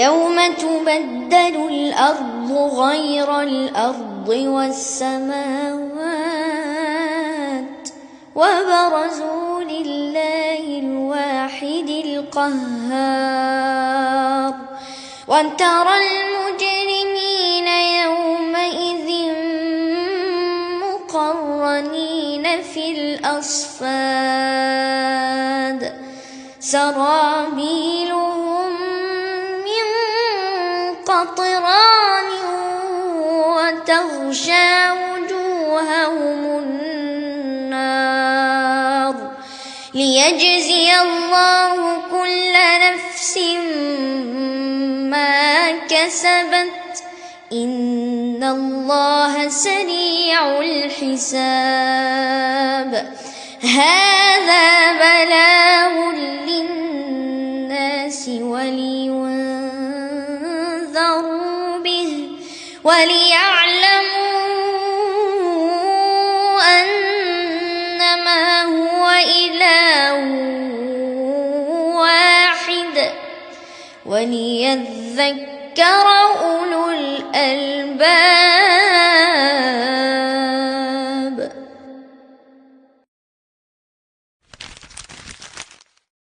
يوم تبدل الأرض غير الأرض والسماوات وبرزوا لله الواحد القهار وترى المجرمين يومئذ مقرنين في الأصفاد سرابيلهم من قطران وتغشى وجوههم النار ليجزي الله كل نفس ما كسبت إن الله سريع الحساب هذا بلاغ للناس ولينذروا به وليعلموا أنما هو إله واحد وليذكر أولو الألباب.